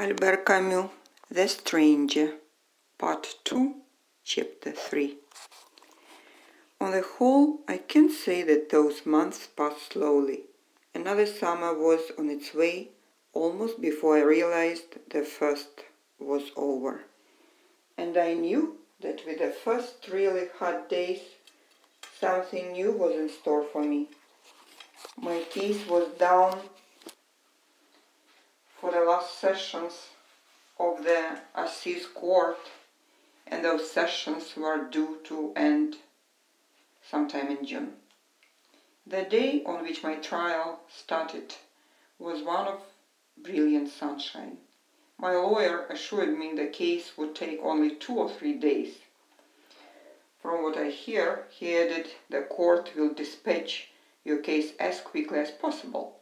Albert Camus, The Stranger, Part 2, Chapter 3. On the whole, I can say that those months passed slowly. Another summer was on its way, almost before I realized the first was over. And I knew that with the first really hard days, something new was in store for me. My case was down for the last sessions of the Assize Court, and those sessions were due to end sometime in June. The day on which my trial started was one of brilliant sunshine. My lawyer assured me the case would take only 2 or 3 days. From what I hear, he added, the court will dispatch your case as quickly as possible,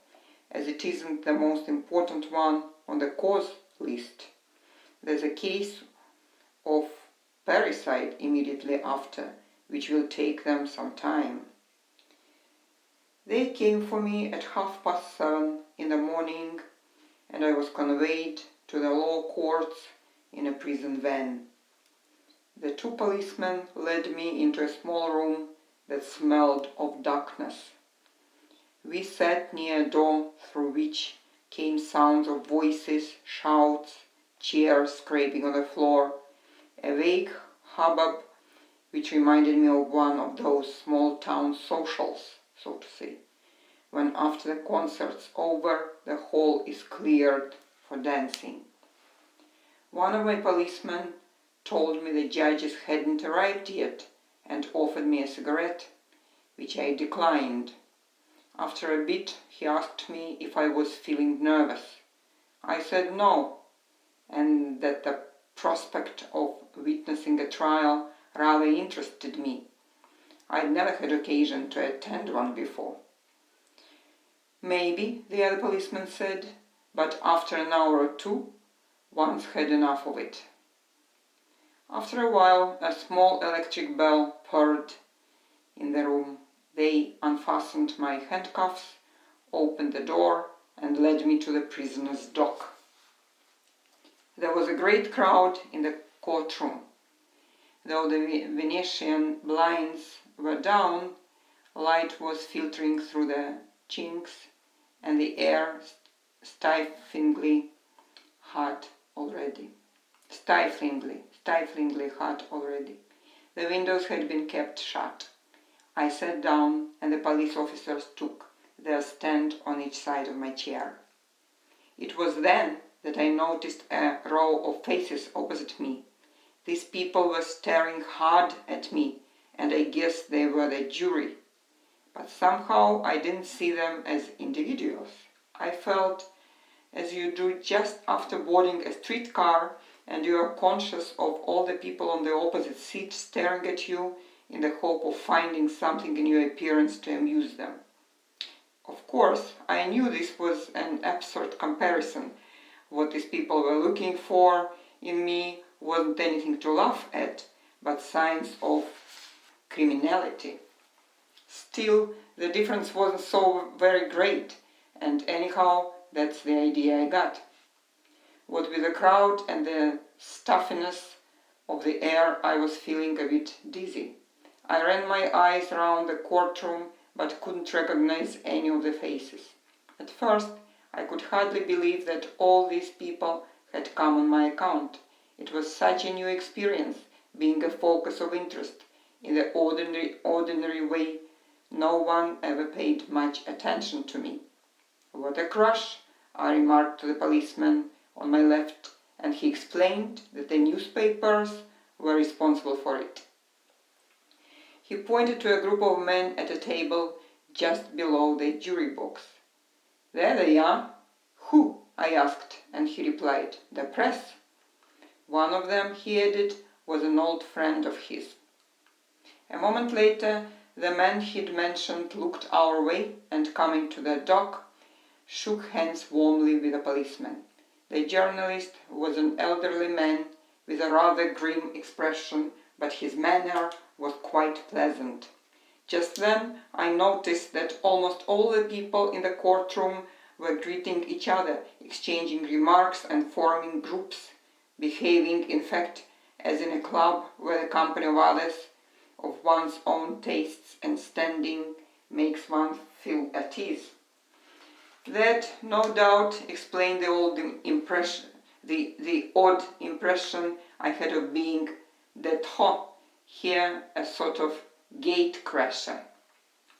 as it isn't the most important one on the cause list. There's a case of parricide immediately after, which will take them some time. They came for me at 7:30 in the morning, and I was conveyed to the law courts in a prison van. The 2 policemen led me into a small room that smelled of darkness. We sat near a door through which came sounds of voices, shouts, chairs scraping on the floor, a vague hubbub which reminded me of one of those small town socials, so to say, when after the concert's over, the hall is cleared for dancing. One of my policemen told me the judges hadn't arrived yet and offered me a cigarette, which I declined. After a bit, he asked me if I was feeling nervous. I said no, and that the prospect of witnessing a trial rather interested me. I'd never had occasion to attend one before. Maybe, the other policeman said, but after an hour or 2, one's had enough of it. After a while, a small electric bell purred in the room. They unfastened my handcuffs, opened the door, and led me to the prisoner's dock. There was a great crowd in the courtroom. Though the Venetian blinds were down, light was filtering through the chinks, and the air stiflingly hot already. The windows had been kept shut. I sat down, and the police officers took their stand on each side of my chair. It was then that I noticed a row of faces opposite me. These people were staring hard at me, and I guessed they were the jury. But somehow I didn't see them as individuals. I felt as you do just after boarding a streetcar and you are conscious of all the people on the opposite seat staring at you in the hope of finding something in your appearance to amuse them. Of course, I knew this was an absurd comparison. What these people were looking for in me wasn't anything to laugh at, but signs of criminality. Still, the difference wasn't so very great, and anyhow, that's the idea I got. What with the crowd and the stuffiness of the air, I was feeling a bit dizzy. I ran my eyes around the courtroom, but couldn't recognize any of the faces. At first, I could hardly believe that all these people had come on my account. It was such a new experience, being a focus of interest in the ordinary way. No one ever paid much attention to me. What a crush, I remarked to the policeman on my left, and he explained that the newspapers were responsible for it. He pointed to a group of men at a table just below the jury box. There they are. Who? I asked, and he replied, the press. One of them, he added, was an old friend of his. A moment later, the man he'd mentioned looked our way and, coming to the dock, shook hands warmly with a policeman. The journalist was an elderly man with a rather grim expression, but his manner was quite pleasant. Just then I noticed that almost all the people in the courtroom were greeting each other, exchanging remarks and forming groups, behaving, in fact, as in a club where the company of others, of one's own tastes and standing, makes one feel at ease. That, no doubt, explained the odd impression I had of being here a sort of gate crasher.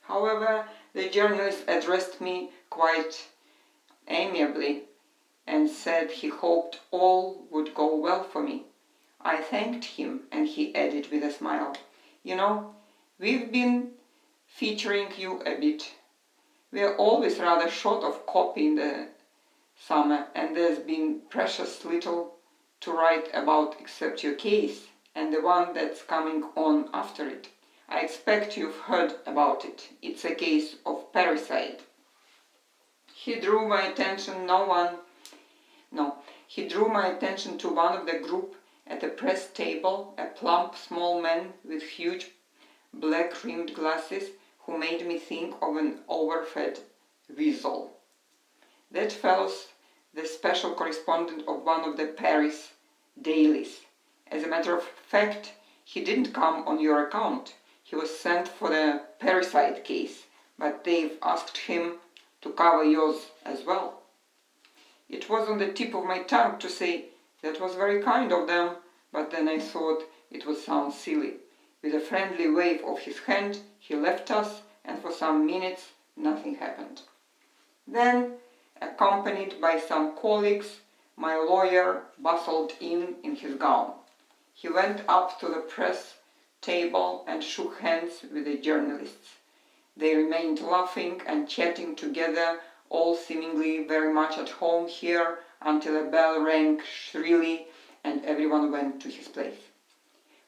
However, the journalist addressed me quite amiably and said he hoped all would go well for me. I thanked him, and he added with a smile, "You know, we've been featuring you a bit. We're always rather short of copy in the summer, and there's been precious little to write about except your case and the one that's coming on after it. I expect you've heard about it. It's a case of parricide." He drew my attention to one of the group at the press table, a plump small man with huge black-rimmed glasses who made me think of an overfed weasel. That fellow's the special correspondent of one of the Paris dailies. As a matter of fact, he didn't come on your account. He was sent for the parricide case, but they've asked him to cover yours as well. It was on the tip of my tongue to say that was very kind of them, but then I thought it would sound silly. With a friendly wave of his hand, he left us, and for some minutes nothing happened. Then, accompanied by some colleagues, my lawyer bustled in his gown. He went up to the press table and shook hands with the journalists. They remained laughing and chatting together, all seemingly very much at home here, until a bell rang shrilly and everyone went to his place.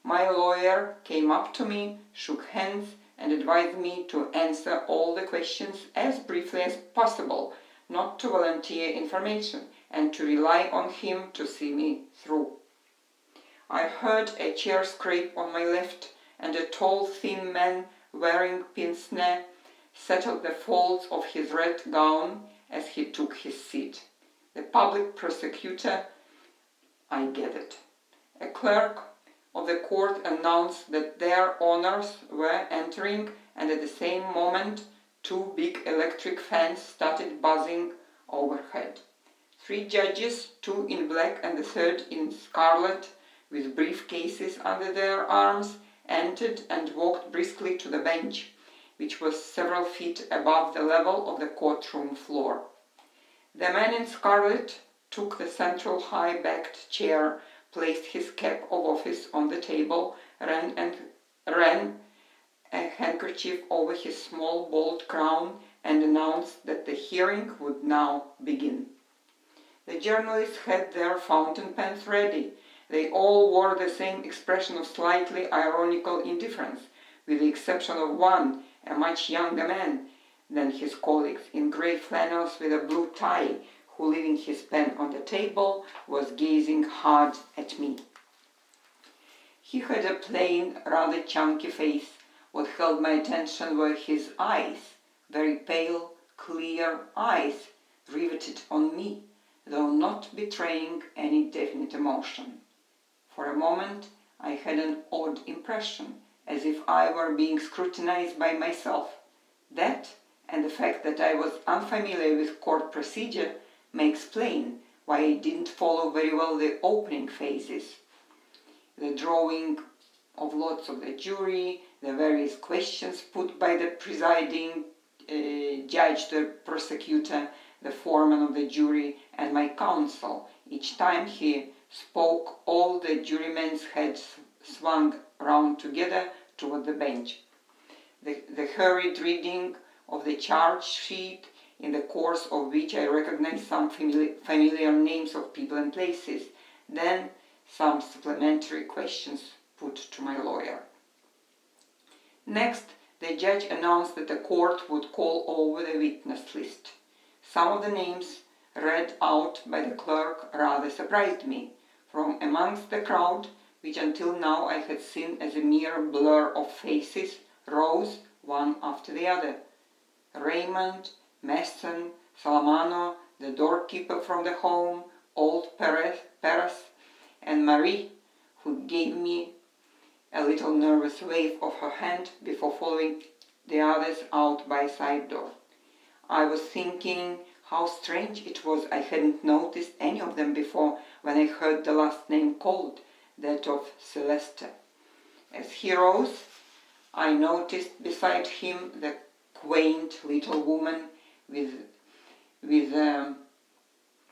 My lawyer came up to me, shook hands, and advised me to answer all the questions as briefly as possible, not to volunteer information, and to rely on him to see me through. I heard a chair scrape on my left, and a tall, thin man wearing pince-nez settled the folds of his red gown as he took his seat. The public prosecutor, I gathered. A clerk of the court announced that their honors were entering, and at the same moment 2 big electric fans started buzzing overhead. 3 judges, 2 in black and the 3rd in scarlet, with briefcases under their arms, entered and walked briskly to the bench, which was several feet above the level of the courtroom floor. The man in scarlet took the central high-backed chair, placed his cap of office on the table, ran a handkerchief over his small bald crown, and announced that the hearing would now begin. The journalists had their fountain pens ready. They all wore the same expression of slightly ironical indifference, with the exception of one, a much younger man than his colleagues, in grey flannels with a blue tie, who, leaving his pen on the table, was gazing hard at me. He had a plain, rather chunky face. What held my attention were his eyes, very pale, clear eyes, riveted on me, though not betraying any definite emotion. For a moment I had an odd impression, as if I were being scrutinized by myself. That, and the fact that I was unfamiliar with court procedure, may explain why I didn't follow very well the opening phases. The drawing of lots of the jury, the various questions put by the presiding judge, the prosecutor, the foreman of the jury, and my counsel. Each time he spoke, all the jurymen's heads swung round together toward the bench. The hurried reading of the charge sheet, in the course of which I recognized some familiar names of people and places, then some supplementary questions put to my lawyer. Next, the judge announced that the court would call over the witness list. Some of the names read out by the clerk rather surprised me. From amongst the crowd, which until now I had seen as a mere blur of faces, rose, one after the other, Raymond, Masson, Salamano, the doorkeeper from the home, old Perez, and Marie, who gave me a little nervous wave of her hand before following the others out by a side door. I was thinking how strange it was I hadn't noticed any of them before when I heard the last name called, that of Celeste. As he rose, I noticed beside him the quaint little woman with a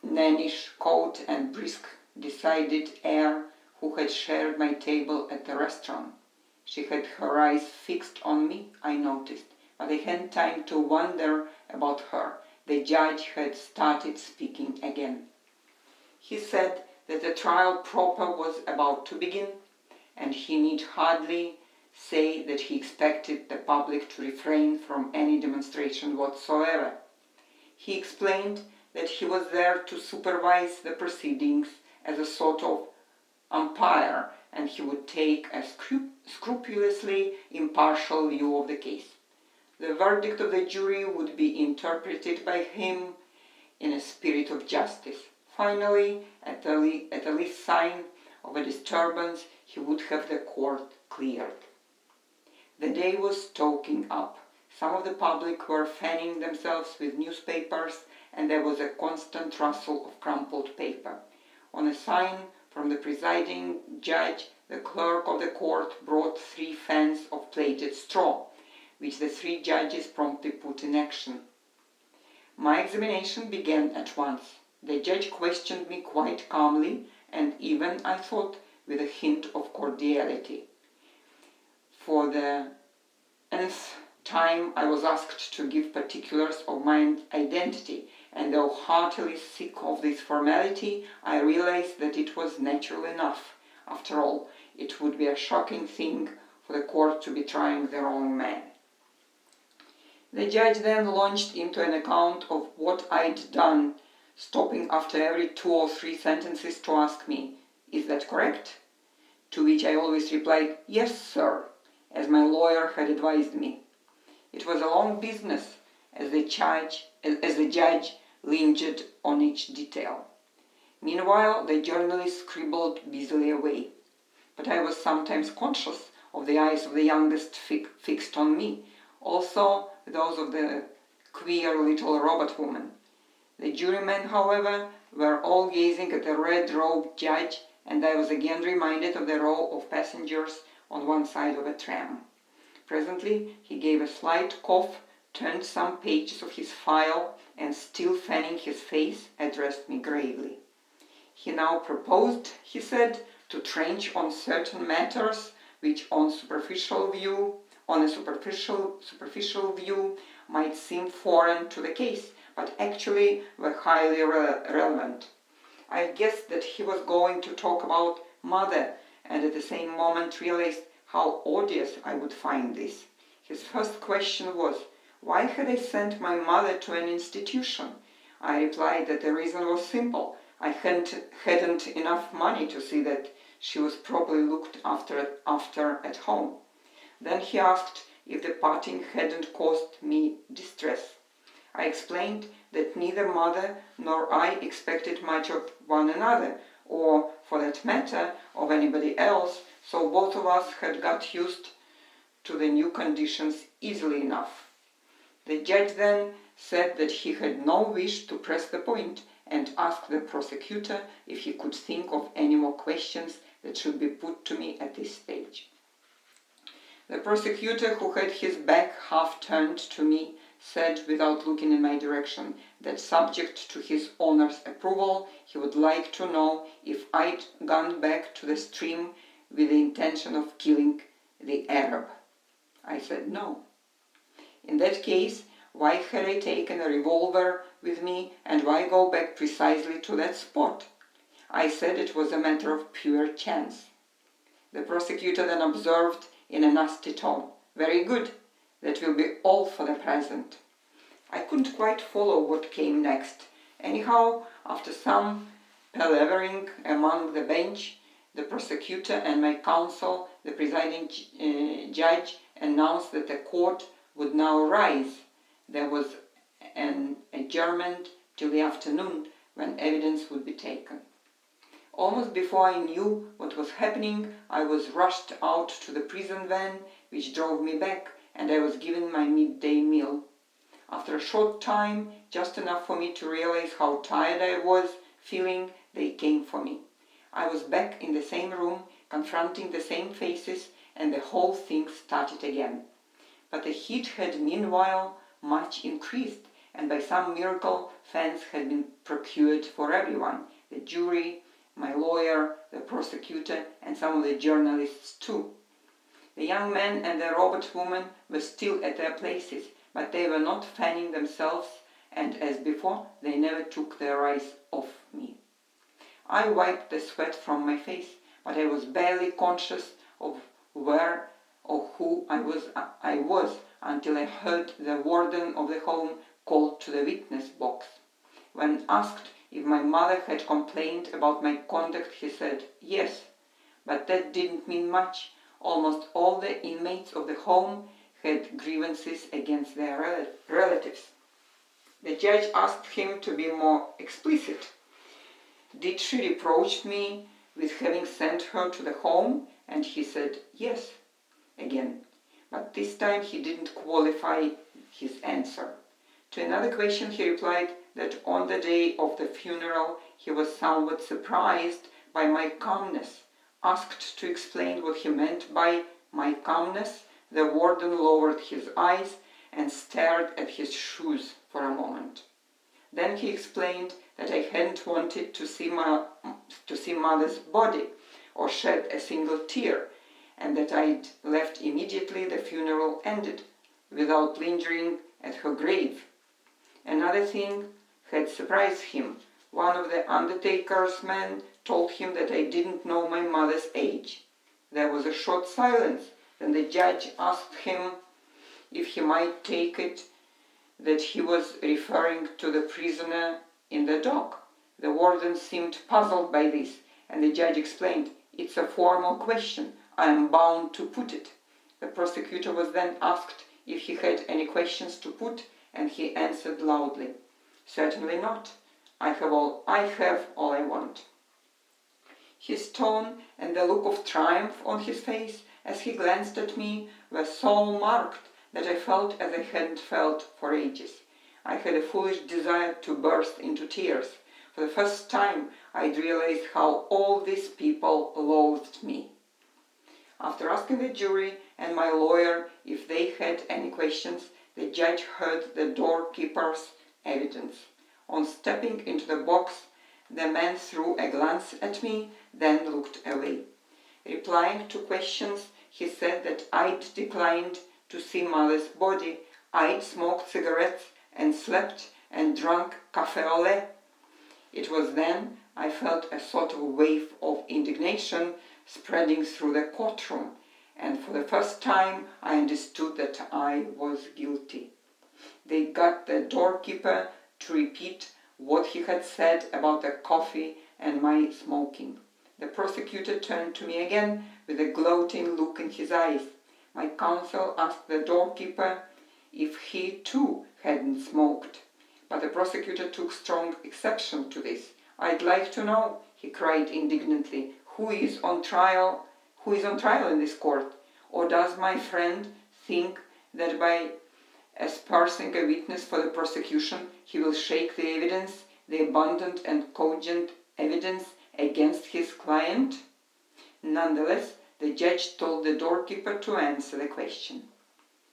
nannish coat and brisk, decided air who had shared my table at the restaurant. She had her eyes fixed on me, I noticed, but I hadn't time to wonder about her. The judge had started speaking again. He said that the trial proper was about to begin, and he need hardly say that he expected the public to refrain from any demonstration whatsoever. He explained that he was there to supervise the proceedings as a sort of umpire, and he would take a scrupulously impartial view of the case. The verdict of the jury would be interpreted by him in a spirit of justice. Finally, at the least sign of a disturbance, he would have the court cleared. The day was stoking up. Some of the public were fanning themselves with newspapers, and there was a constant rustle of crumpled paper. On a sign from the presiding judge, the clerk of the court brought 3 fans of plaited straw, which the 3 judges promptly put in action. My examination began at once. The judge questioned me quite calmly, and even, I thought, with a hint of cordiality. For the nth time I was asked to give particulars of my identity, and though heartily sick of this formality, I realized that it was natural enough. After all, it would be a shocking thing for the court to be trying the wrong man. The judge then launched into an account of what I'd done, stopping after every 2 or 3 sentences to ask me, "Is that correct?" To which I always replied, "Yes, sir," as my lawyer had advised me. It was a long business, as the judge lingered on each detail. Meanwhile, the journalist scribbled busily away. But I was sometimes conscious of the eyes of the youngest fixed on me, also those of the queer little robot woman. The jurymen, however, were all gazing at the red-robed judge, and I was again reminded of the row of passengers on one side of a tram. Presently he gave a slight cough, turned some pages of his file, and still fanning his face, addressed me gravely. He now proposed, he said, to trench on certain matters which on a superficial view might seem foreign to the case, but actually were highly relevant. I guessed that he was going to talk about mother, and at the same moment realized how odious I would find this. His first question was, why had I sent my mother to an institution? I replied that the reason was simple. I hadn't enough money to see that she was properly looked after at home. Then he asked if the parting hadn't caused me distress. I explained that neither mother nor I expected much of one another, or, for that matter, of anybody else, so both of us had got used to the new conditions easily enough. The judge then said that he had no wish to press the point, and asked the prosecutor if he could think of any more questions that should be put to me at this stage. The prosecutor, who had his back half turned to me, said, without looking in my direction, that subject to his honor's approval, he would like to know if I'd gone back to the stream with the intention of killing the Arab. I said no. In that case, why had I taken a revolver with me, and why go back precisely to that spot? I said it was a matter of pure chance. The prosecutor then observed in a nasty tone, "Very good, that will be all for the present." I couldn't quite follow what came next. Anyhow, after some palavering among the bench, the prosecutor and my counsel, the presiding judge, announced that the court would now rise. There was and adjournment till the afternoon, when evidence would be taken. Almost before I knew what was happening, I was rushed out to the prison van, which drove me back, and I was given my midday meal. After a short time, just enough for me to realize how tired I was feeling, they came for me. I was back in the same room, confronting the same faces, and the whole thing started again. But the heat had meanwhile much increased, and by some miracle fans had been procured for everyone: the jury, my lawyer, the prosecutor, and some of the journalists too. The young man and the robot woman were still at their places, but they were not fanning themselves, and as before, they never took their eyes off me. I wiped the sweat from my face, but I was barely conscious of where or who I was until I heard the warden of the home called to the witness box. When asked if my mother had complained about my conduct, he said yes, but that didn't mean much. Almost all the inmates of the home had grievances against their relatives. The judge asked him to be more explicit. Did she reproach me with having sent her to the home? And he said yes again, but this time he didn't qualify his answer. To another question he replied that on the day of the funeral he was somewhat surprised by my calmness. Asked to explain what he meant by my calmness, the warden lowered his eyes and stared at his shoes for a moment. Then he explained that I hadn't wanted to see mother's body or shed a single tear, and that I'd left immediately the funeral ended, without lingering at her grave. Another thing had surprised him. One of the undertaker's men told him that I didn't know my mother's age. There was a short silence. Then the judge asked him if he might take it that he was referring to the prisoner in the dock. The warden seemed puzzled by this, and the judge explained, "It's a formal question. I am bound to put it." The prosecutor was then asked if he had any questions to put, and he answered loudly, "Certainly not. I have all I want." His tone and the look of triumph on his face as he glanced at me were so marked that I felt as I hadn't felt for ages. I had a foolish desire to burst into tears. For the first time I'd realized how all these people loathed me. After asking the jury and my lawyer if they had any questions, the judge heard the doorkeeper's evidence. On stepping into the box, the man threw a glance at me, then looked away. Replying to questions, he said that I'd declined to see mother's body, I'd smoked cigarettes and slept and drank café au lait. It was then I felt a sort of wave of indignation spreading through the courtroom, and for the first time I understood that I was guilty. They got the doorkeeper to repeat what he had said about the coffee and my smoking. The prosecutor turned to me again with a gloating look in his eyes. My counsel asked the doorkeeper if he too hadn't smoked, but the prosecutor took strong exception to this. "I'd like to know," he cried indignantly, who is on trial in this court? Or does my friend think that by aspersing a witness for the prosecution he will shake the evidence, the abundant and cogent evidence against his client?" Nonetheless, the judge told the doorkeeper to answer the question.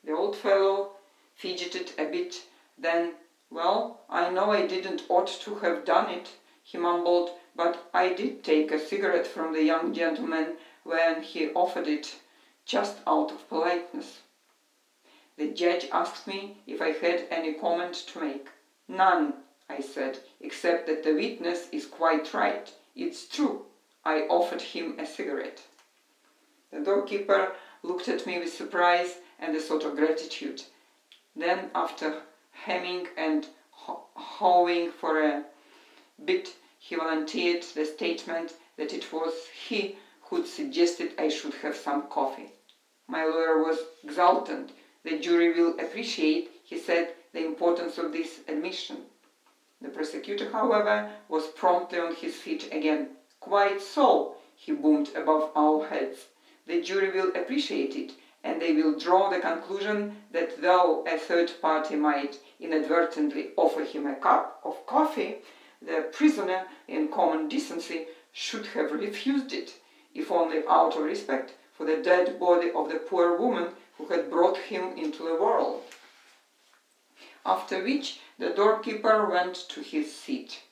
The old fellow fidgeted a bit, then, "Well, I know I didn't ought to have done it," he mumbled, "but I did take a cigarette from the young gentleman when he offered it, just out of politeness." The judge asked me if I had any comment to make. "None," I said, "except that the witness is quite right. It's true. I offered him a cigarette." The doorkeeper looked at me with surprise and a sort of gratitude. Then, after hemming and hawing for a bit, he volunteered the statement that it was he who'd suggested I should have some coffee. My lawyer was exultant. "The jury will appreciate," he said, the importance of this admission. The prosecutor, however, was promptly on his feet again. "Quite so," he boomed above our heads. "The jury will appreciate it, and they will draw the conclusion that though a third party might inadvertently offer him a cup of coffee, the prisoner, in common decency, should have refused it, if only out of respect for the dead body of the poor woman who had brought him into the world." After which the doorkeeper went to his seat.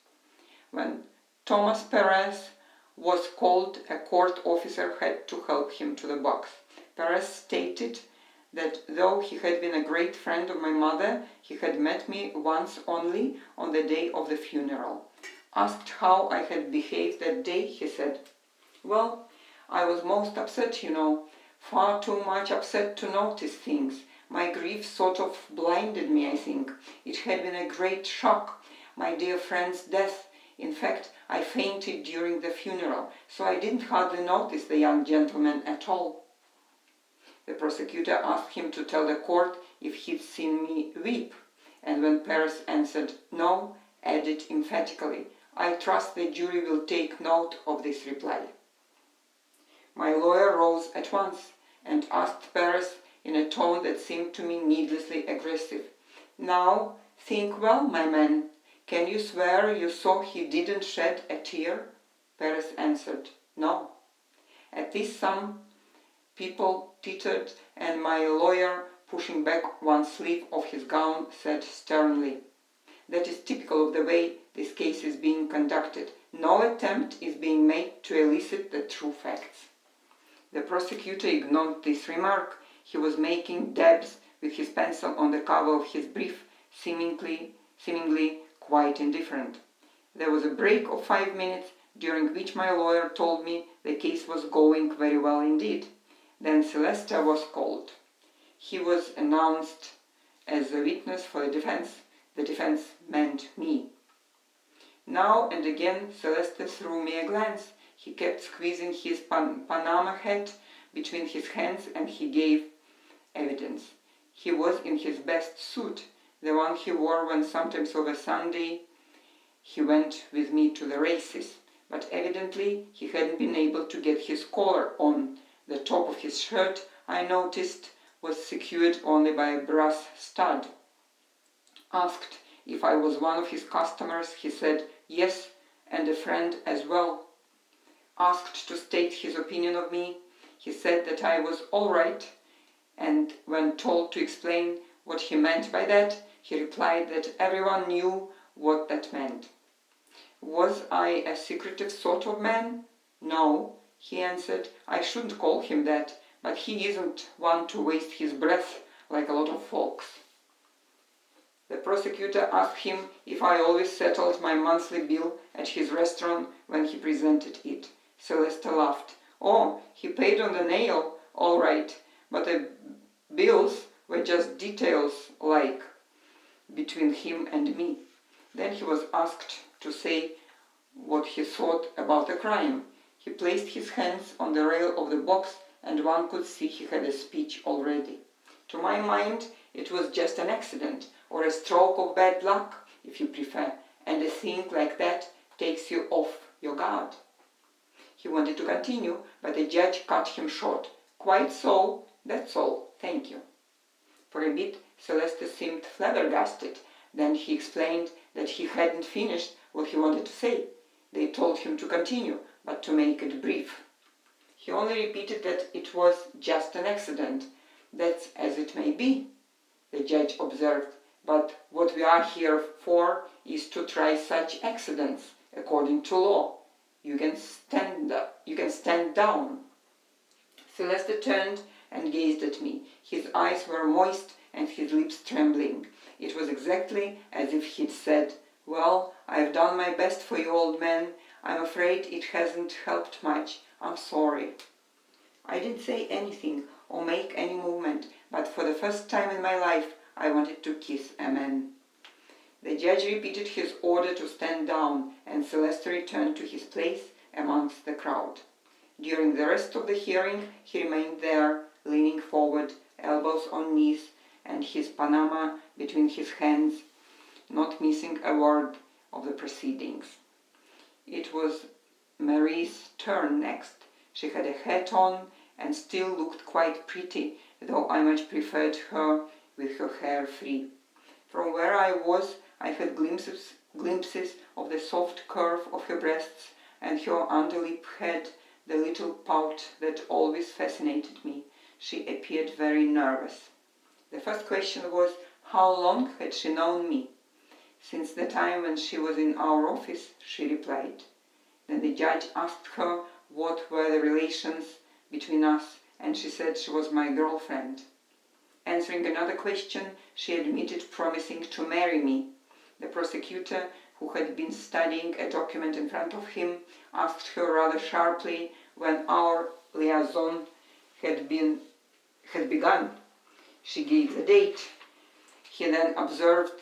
When Thomas Perez was called, a court officer had to help him to the box. Perez stated that though he had been a great friend of my mother, he had met me once only on the day of the funeral. Asked how I had behaved that day, he said, "Well, I was most upset, far too much upset to notice things. My grief sort of blinded me, I think. It had been a great shock, my dear friend's death. In fact, I fainted during the funeral, so I didn't hardly notice the young gentleman at all." The prosecutor asked him to tell the court if he'd seen me weep, and when Perez answered no, added emphatically, "I trust the jury will take note of this reply." My lawyer rose at once and asked Perez in a tone that seemed to me needlessly aggressive, "Now, think well, my man. Can you swear you saw he didn't shed a tear?" Perez answered, "No." At this some people tittered, and my lawyer, pushing back one sleeve of his gown, said sternly, "That is typical of the way this case is being conducted. No attempt is being made to elicit the true facts." The prosecutor ignored this remark. He was making dabs with his pencil on the cover of his brief, seemingly quite indifferent. There was a break of 5 minutes, during which my lawyer told me the case was going very well indeed. Then Celeste was called. He was announced as a witness for the defense. The defense meant me. Now and again Celeste threw me a glance. He kept squeezing his Panama hat between his hands, and he gave evidence. He was in his best suit, the one he wore when sometimes over Sunday he went with me to the races, but evidently he hadn't been able to get his collar on. The top of his shirt, I noticed, was secured only by a brass stud. Asked if I was one of his customers, he said yes, and a friend as well. Asked to state his opinion of me, he said that I was all right, and when told to explain what he meant by that, he replied that everyone knew what that meant. Was I a secretive sort of man? No, he answered, I shouldn't call him that, but he isn't one to waste his breath like a lot of folks. The prosecutor asked him if I always settled my monthly bill at his restaurant when he presented it. Celeste laughed. Oh, he paid on the nail, all right, but the bills were just details like between him and me. Then he was asked to say what he thought about the crime. He placed his hands on the rail of the box, and one could see he had a speech already. To my mind, it was just an accident, or a stroke of bad luck, if you prefer, and a thing like that takes you off your guard. He wanted to continue, but the judge cut him short. Quite so, that's all, thank you. For a bit, Celeste seemed flabbergasted. Then he explained that he hadn't finished what he wanted to say. They told him to continue, but to make it brief. He only repeated that it was just an accident. That's as it may be, the judge observed, but what we are here for is to try such accidents according to law. You can stand down. Celeste turned and gazed at me. His eyes were moist and his lips trembling. It was exactly as if he'd said, Well, I've done my best for you, old man. I'm afraid it hasn't helped much. I'm sorry. I didn't say anything or make any movement, but for the first time in my life I wanted to kiss a man. The judge repeated his order to stand down, and Celeste returned to his place amongst the crowd. During the rest of the hearing, he remained there, leaning forward, elbows on knees, and his Panama between his hands, not missing a word of the proceedings. It was Marie's turn next. She had a hat on and still looked quite pretty, though I much preferred her with her hair free. From where I was, I had glimpses of the soft curve of her breasts, and her underlip had the little pout that always fascinated me. She appeared very nervous. The first question was, how long had she known me? Since the time when she was in our office, she replied. Then the judge asked her what were the relations between us, and she said she was my girlfriend. Answering another question, she admitted promising to marry me. The prosecutor, who had been studying a document in front of him, asked her rather sharply when our liaison had begun. She gave the date. He then observed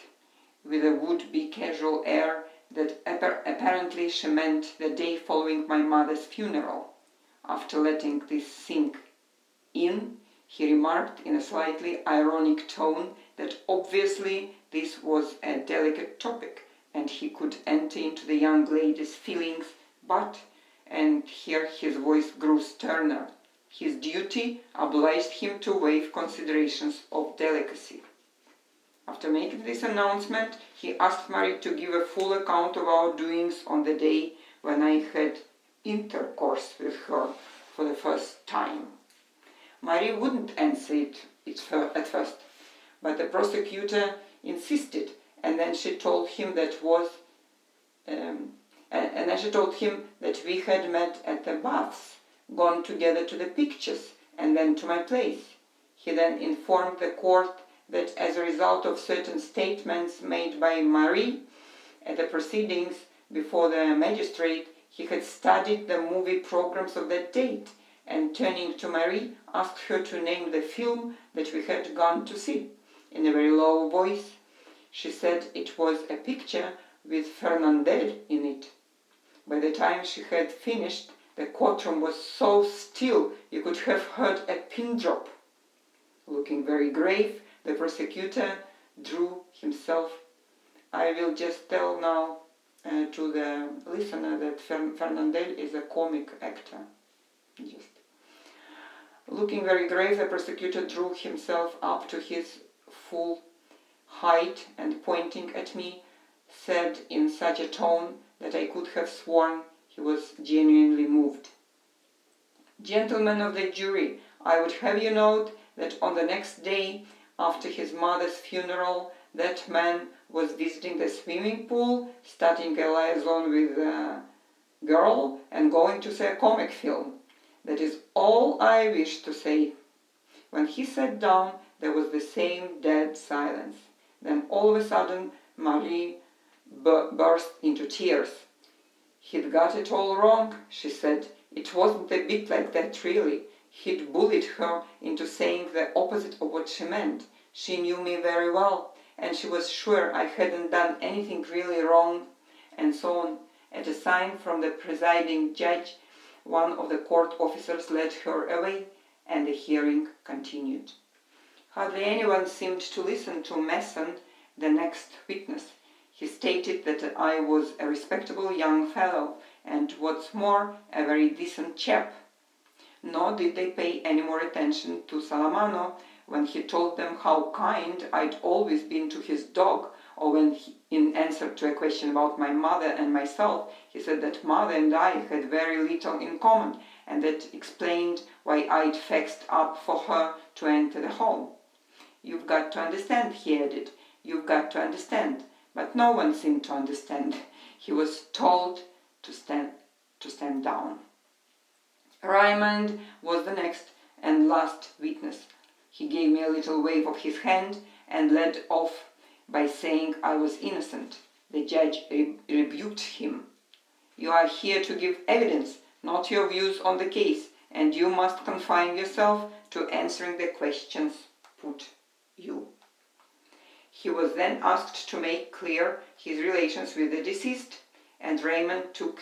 with a would-be casual air that apparently she meant the day following my mother's funeral. After letting this sink in, he remarked in a slightly ironic tone that obviously this was a delicate topic and he could enter into the young lady's feelings, but, and here his voice grew sterner, his duty obliged him to waive considerations of delicacy. After making this announcement, he asked Marie to give a full account of our doings on the day when I had intercourse with her for the first time. Marie wouldn't answer it at first, but the prosecutor insisted, and then she told him that we had met at the baths, gone together to the pictures, and then to my place. He then informed the court that as a result of certain statements made by Marie at the proceedings before the magistrate, he had studied the movie programs of that date, and turning to Marie, asked her to name the film that we had gone to see. In a very low voice, she said it was a picture with Fernandel in it. By the time she had finished, the courtroom was so still you could have heard a pin drop. Looking very grave, the prosecutor drew himself. I will just tell now to the listener that Fernandel is a comic actor. Looking very grave, the prosecutor drew himself up to his full height and, pointing at me, said in such a tone that I could have sworn he was genuinely moved. Gentlemen of the jury, I would have you note that on the next day after his mother's funeral, that man was visiting the swimming pool, starting a liaison with a girl, and going to see a comic film. That is all I wish to say. When he sat down, there was the same dead silence. Then all of a sudden, Marie burst into tears. He'd got it all wrong, she said. It wasn't a bit like that, really. He'd bullied her into saying the opposite of what she meant. She knew me very well, and she was sure I hadn't done anything really wrong, and so on. At a sign from the presiding judge, one of the court officers led her away, and the hearing continued. Hardly anyone seemed to listen to Masson, the next witness. He stated that I was a respectable young fellow, and what's more, a very decent chap. Nor did they pay any more attention to Salamano when he told them how kind I'd always been to his dog, or when in answer to a question about my mother and myself, he said that mother and I had very little in common, and that explained why I'd fixed up for her to enter the home. You've got to understand, he added, you've got to understand. But no one seemed to understand. He was told to stand down. Raymond was the next and last witness. He gave me a little wave of his hand and led off by saying I was innocent. The judge rebuked him. You are here to give evidence, not your views on the case, and you must confine yourself to answering the questions put you. He was then asked to make clear his relations with the deceased, and Raymond took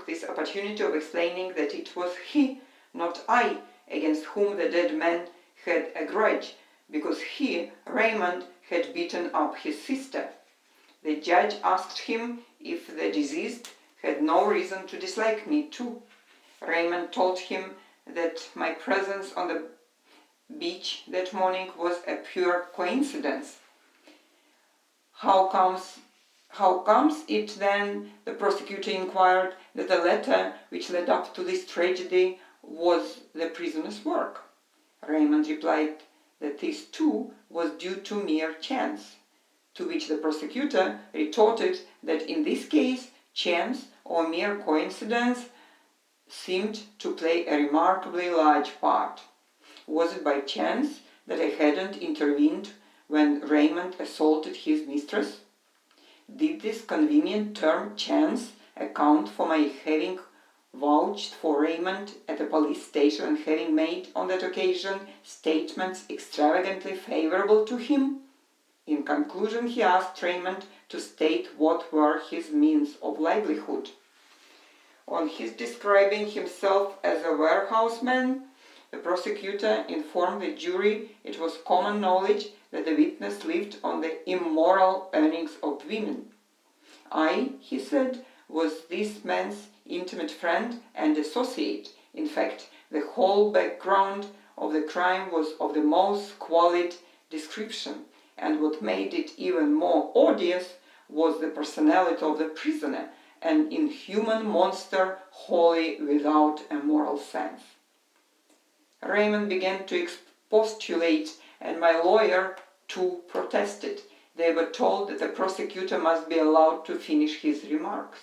this opportunity of explaining that it was he, not I, against whom the dead man had a grudge, because he, Raymond, had beaten up his sister. The judge asked him if the deceased had no reason to dislike me too. Raymond told him that my presence on the beach that morning was a pure coincidence. How comes it then, the prosecutor inquired, that the letter which led up to this tragedy was the prisoner's work? Raymond replied that this too was due to mere chance, to which the prosecutor retorted that in this case chance or mere coincidence seemed to play a remarkably large part. Was it by chance that I hadn't intervened when Raymond assaulted his mistress? Did this convenient term chance account for my having vouched for Raymond at the police station and having made on that occasion statements extravagantly favorable to him? In conclusion, he asked Raymond to state what were his means of livelihood. On his describing himself as a warehouseman, the prosecutor informed the jury it was common knowledge that the witness lived on the immoral earnings of women. I, he said, was this man's intimate friend and associate. In fact, the whole background of the crime was of the most squalid description, and what made it even more odious was the personality of the prisoner, an inhuman monster wholly without a moral sense. Raymond began to expostulate, and my lawyer too protested. They were told that the prosecutor must be allowed to finish his remarks.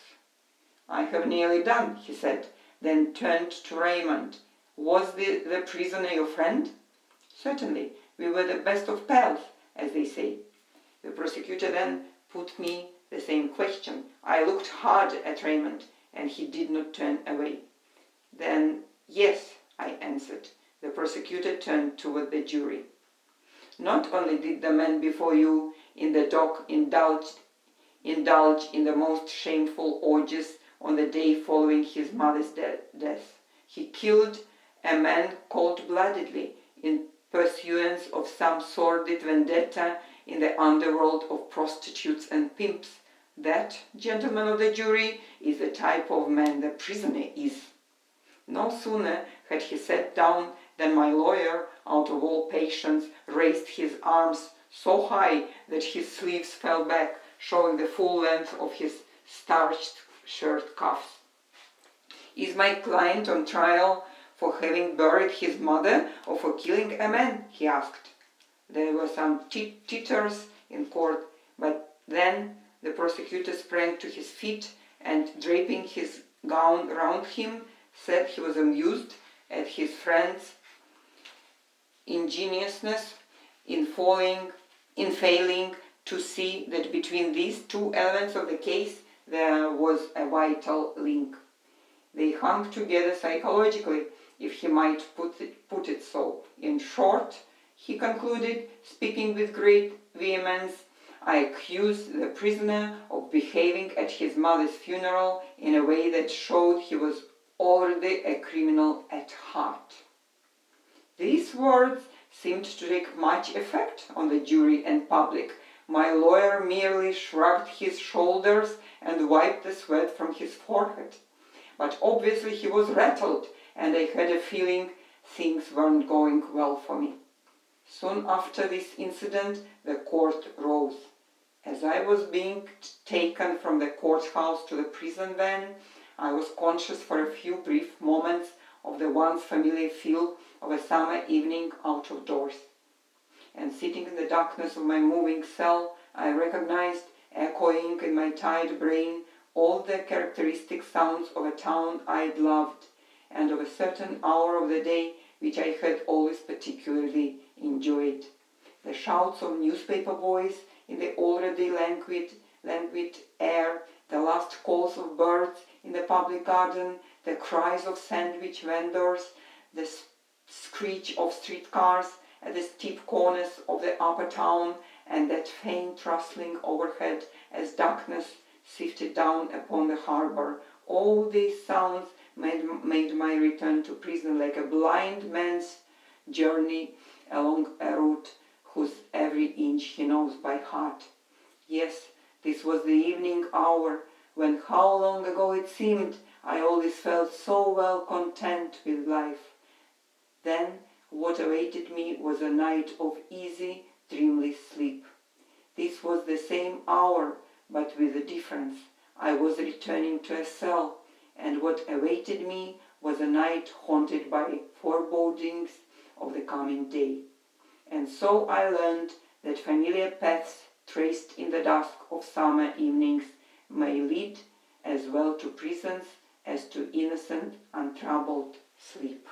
"I have nearly done," he said, then turned to Raymond. "Was the prisoner your friend?" "Certainly, we were the best of pals, as they say." The prosecutor then put me the same question. I looked hard at Raymond, and he did not turn away. "Then, yes," I answered. The prosecutor turned toward the jury. "Not only did the man before you in the dock indulge in the most shameful orgies on the day following his mother's death, he killed a man cold-bloodedly in pursuance of some sordid vendetta in the underworld of prostitutes and pimps. That, gentlemen of the jury, is the type of man the prisoner is." No sooner had he sat down than my lawyer, out of all patience, raised his arms so high that his sleeves fell back, showing the full length of his starched shirt cuffs. "Is my client on trial for having buried his mother or for killing a man?" he asked. There were some titters in court, but then the prosecutor sprang to his feet and, draping his gown round him, said he was amused at his friend's ingenuousness in failing to see that between these two elements of the case there was a vital link. They hung together psychologically, if he might put it so. In short, he concluded, speaking with great vehemence, I accuse the prisoner of behaving at his mother's funeral in a way that showed he was already a criminal at heart. These words seemed to take much effect on the jury and public. My lawyer merely shrugged his shoulders and wiped the sweat from his forehead. But obviously he was rattled, and I had a feeling things weren't going well for me. Soon after this incident, the court rose. As I was being taken from the courthouse to the prison van, I was conscious for a few brief moments of the once familiar feel of a summer evening out of doors. And sitting in the darkness of my moving cell, I recognized, echoing in my tired brain, all the characteristic sounds of a town I'd loved, and of a certain hour of the day which I had always particularly enjoyed. The shouts of newspaper boys in the already languid air, the last calls of birds in the public garden, the cries of sandwich vendors, the screech of streetcars at the steep corners of the upper town, and that faint rustling overhead as darkness sifted down upon the harbor. All these sounds made my return to prison like a blind man's journey along a route whose every inch he knows by heart. Yes, this was the evening hour, when how long ago it seemed, I always felt so well content with life. Then what awaited me was a night of easy, dreamless sleep. This was the same hour, but with a difference. I was returning to a cell, and what awaited me was a night haunted by forebodings of the coming day. And so I learned that familiar paths traced in the dusk of summer evenings may lead as well to prisons as to innocent, untroubled sleep.